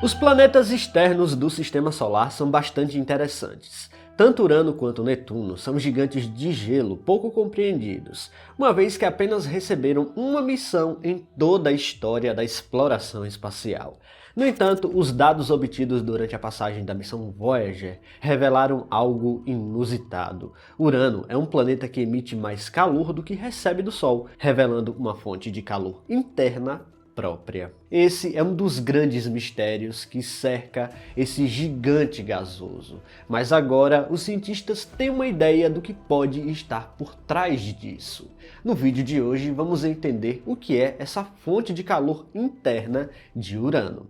Os planetas externos do Sistema Solar são bastante interessantes. Tanto Urano quanto Netuno são gigantes de gelo pouco compreendidos, uma vez que apenas receberam uma missão em toda a história da exploração espacial. No entanto, os dados obtidos durante a passagem da missão Voyager revelaram algo inusitado. Urano é um planeta que emite mais calor do que recebe do Sol, revelando uma fonte de calor interna própria. Esse é um dos grandes mistérios que cerca esse gigante gasoso. Mas agora os cientistas têm uma ideia do que pode estar por trás disso. No vídeo de hoje vamos entender o que é essa fonte de calor interna de Urano.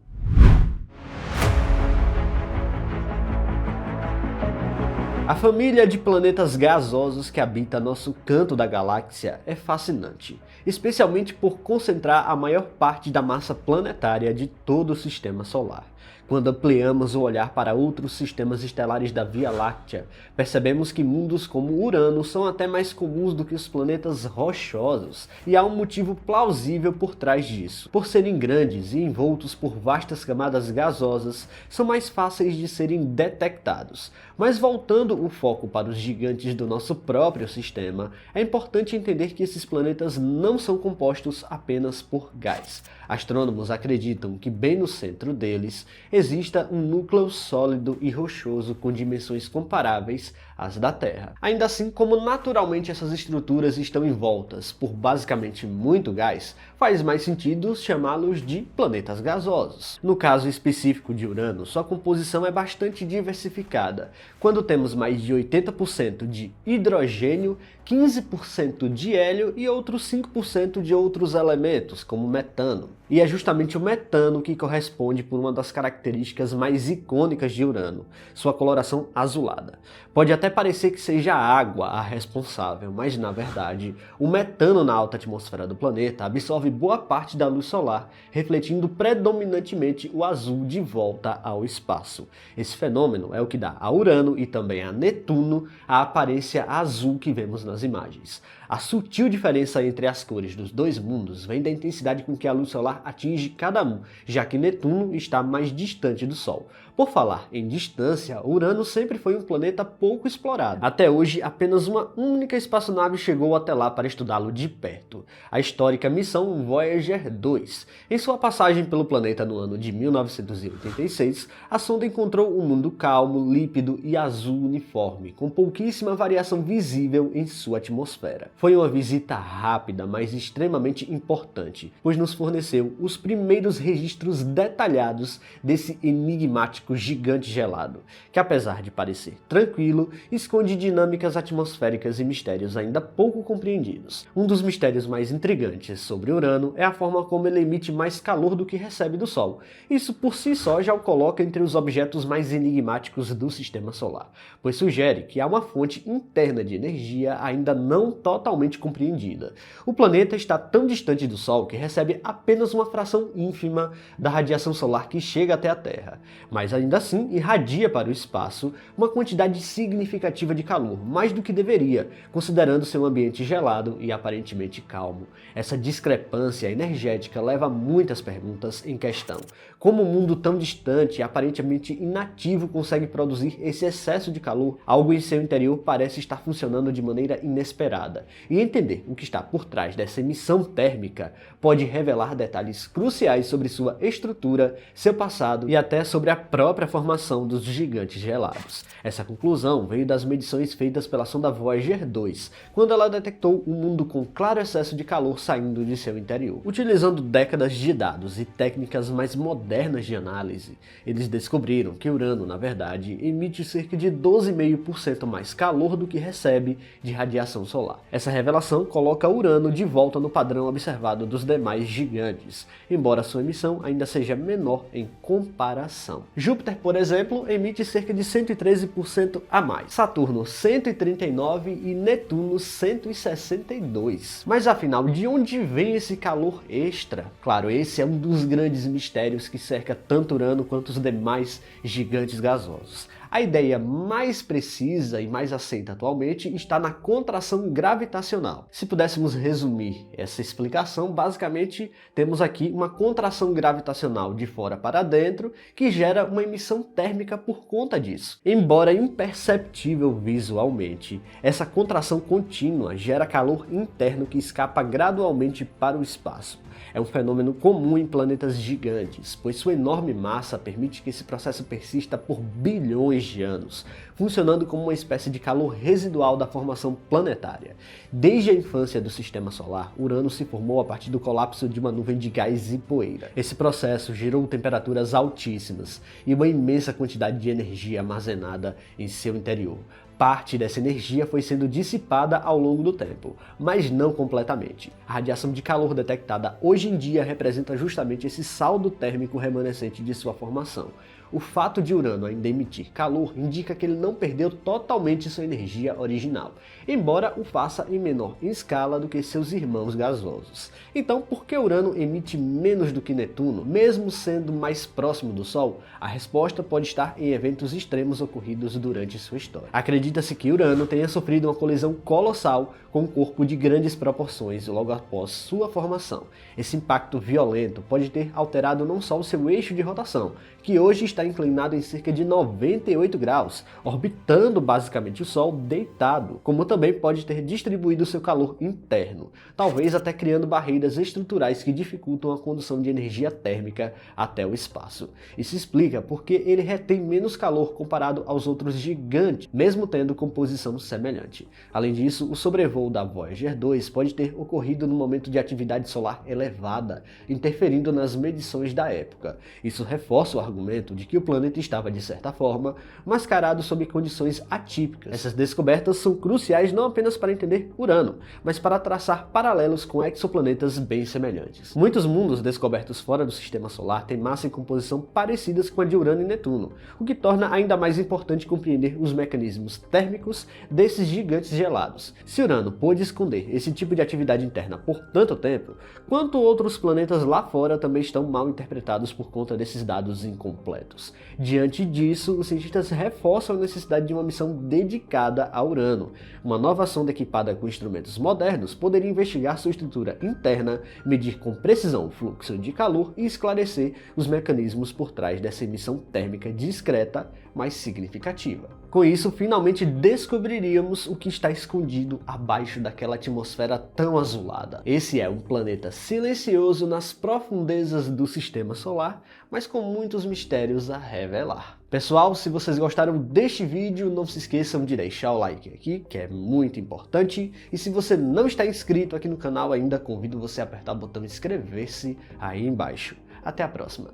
A família de planetas gasosos que habita nosso canto da galáxia é fascinante, especialmente por concentrar a maior parte da massa planetária de todo o Sistema Solar. Quando ampliamos o olhar para outros sistemas estelares da Via Láctea, percebemos que mundos como Urano são até mais comuns do que os planetas rochosos, e há um motivo plausível por trás disso. Por serem grandes e envoltos por vastas camadas gasosas, são mais fáceis de serem detectados. Mas voltando o foco para os gigantes do nosso próprio sistema, é importante entender que esses planetas não são compostos apenas por gás. Astrônomos acreditam que bem no centro deles exista um núcleo sólido e rochoso com dimensões comparáveis às da Terra. Ainda assim, como naturalmente essas estruturas estão envoltas por basicamente muito gás, faz mais sentido chamá-los de planetas gasosos. No caso específico de Urano, sua composição é bastante diversificada, quando temos mais de 80% de hidrogênio, 15% de hélio e outros 5% de outros elementos, como metano. E é justamente o metano que corresponde por uma das características mais icônicas de Urano, sua coloração azulada. Pode até parecer que seja a água a responsável, mas na verdade, o metano na alta atmosfera do planeta absorve boa parte da luz solar, refletindo predominantemente o azul de volta ao espaço. Esse fenômeno é o que dá a Urano e também a Netuno a aparência azul que vemos nas imagens. A sutil diferença entre as cores dos dois mundos vem da intensidade com que a luz solar atinge cada um, já que Netuno está mais distante do Sol. Por falar em distância, Urano sempre foi um planeta pouco explorado. Até hoje, apenas uma única espaçonave chegou até lá para estudá-lo de perto, a histórica missão Voyager 2. Em sua passagem pelo planeta no ano de 1986, a sonda encontrou um mundo calmo, límpido e azul uniforme, com pouquíssima variação visível em sua atmosfera. Foi uma visita rápida, mas extremamente importante, pois nos forneceu os primeiros registros detalhados desse enigmático gigante gelado, que apesar de parecer tranquilo, esconde dinâmicas atmosféricas e mistérios ainda pouco compreendidos. Um dos mistérios mais intrigantes sobre Urano é a forma como ele emite mais calor do que recebe do Sol. Isso por si só já o coloca entre os objetos mais enigmáticos do Sistema Solar, pois sugere que há uma fonte interna de energia ainda não totalmente compreendida. O planeta está tão distante do Sol que recebe apenas uma fração ínfima da radiação solar que chega até a Terra, mas ainda assim irradia para o espaço uma quantidade significativa de calor, mais do que deveria, considerando seu ambiente gelado e aparentemente calmo. Essa discrepância energética leva a muitas perguntas em questão. Como um mundo tão distante e aparentemente inativo consegue produzir esse excesso de calor? Algo em seu interior parece estar funcionando de maneira inesperada. E entender o que está por trás dessa emissão térmica pode revelar detalhes cruciais sobre sua estrutura, seu passado e até sobre a própria formação dos gigantes gelados. Essa conclusão veio das medições feitas pela sonda Voyager 2, quando ela detectou um mundo com claro excesso de calor saindo de seu interior. Utilizando décadas de dados e técnicas mais modernas de análise, eles descobriram que Urano, na verdade, emite cerca de 12,5% mais calor do que recebe de radiação solar. Essa revelação coloca Urano de volta no padrão observado dos demais gigantes, embora sua emissão ainda seja menor em comparação. Júpiter, por exemplo, emite cerca de 113% a mais, Saturno 139% e Netuno 162%. Mas afinal, de onde vem esse calor extra? Claro, esse é um dos grandes mistérios que cerca tanto Urano quanto os demais gigantes gasosos. A ideia mais precisa e mais aceita atualmente está na contração gravitacional. Se pudéssemos resumir essa explicação, basicamente temos aqui uma contração gravitacional de fora para dentro que gera uma emissão térmica por conta disso. Embora imperceptível visualmente, essa contração contínua gera calor interno que escapa gradualmente para o espaço. É um fenômeno comum em planetas gigantes, pois sua enorme massa permite que esse processo persista por bilhões de anos, funcionando como uma espécie de calor residual da formação planetária. Desde a infância do Sistema Solar, Urano se formou a partir do colapso de uma nuvem de gás e poeira. Esse processo gerou temperaturas altíssimas e uma imensa quantidade de energia armazenada em seu interior. Parte dessa energia foi sendo dissipada ao longo do tempo, mas não completamente. A radiação de calor detectada hoje em dia representa justamente esse saldo térmico remanescente de sua formação. O fato de Urano ainda emitir calor indica que ele não perdeu totalmente sua energia original, embora o faça em menor escala do que seus irmãos gasosos. Então, por que Urano emite menos do que Netuno, mesmo sendo mais próximo do Sol? A resposta pode estar em eventos extremos ocorridos durante sua história. Acredita-se que Urano tenha sofrido uma colisão colossal com um corpo de grandes proporções logo após sua formação. Esse impacto violento pode ter alterado não só o seu eixo de rotação, que hoje está inclinado em cerca de 98 graus, orbitando basicamente o Sol deitado, como também pode ter distribuído seu calor interno, talvez até criando barreiras estruturais que dificultam a condução de energia térmica até o espaço. Isso explica porque ele retém menos calor comparado aos outros gigantes, mesmo tendo composição semelhante. Além disso, o sobrevoo da Voyager 2 pode ter ocorrido no momento de atividade solar elevada, interferindo nas medições da época. Isso reforça o argumento de que o planeta estava, de certa forma, mascarado sob condições atípicas. Essas descobertas são cruciais não apenas para entender Urano, mas para traçar paralelos com exoplanetas bem semelhantes. Muitos mundos descobertos fora do Sistema Solar têm massa e composição parecidas com a de Urano e Netuno, o que torna ainda mais importante compreender os mecanismos térmicos desses gigantes gelados. Se Urano pôde esconder esse tipo de atividade interna por tanto tempo, quanto outros planetas lá fora também estão mal interpretados por conta desses dados incompletos. Diante disso, os cientistas reforçam a necessidade de uma missão dedicada a Urano. Uma nova sonda equipada com instrumentos modernos poderia investigar sua estrutura interna, medir com precisão o fluxo de calor e esclarecer os mecanismos por trás dessa emissão térmica discreta, mas significativa. Com isso, finalmente descobriríamos o que está escondido abaixo daquela atmosfera tão azulada. Esse é um planeta silencioso nas profundezas do Sistema Solar, mas com muitos mistérios a revelar. Pessoal, se vocês gostaram deste vídeo, não se esqueçam de deixar o like aqui, que é muito importante. E se você não está inscrito aqui no canal ainda, convido você a apertar o botão inscrever-se aí embaixo. Até a próxima!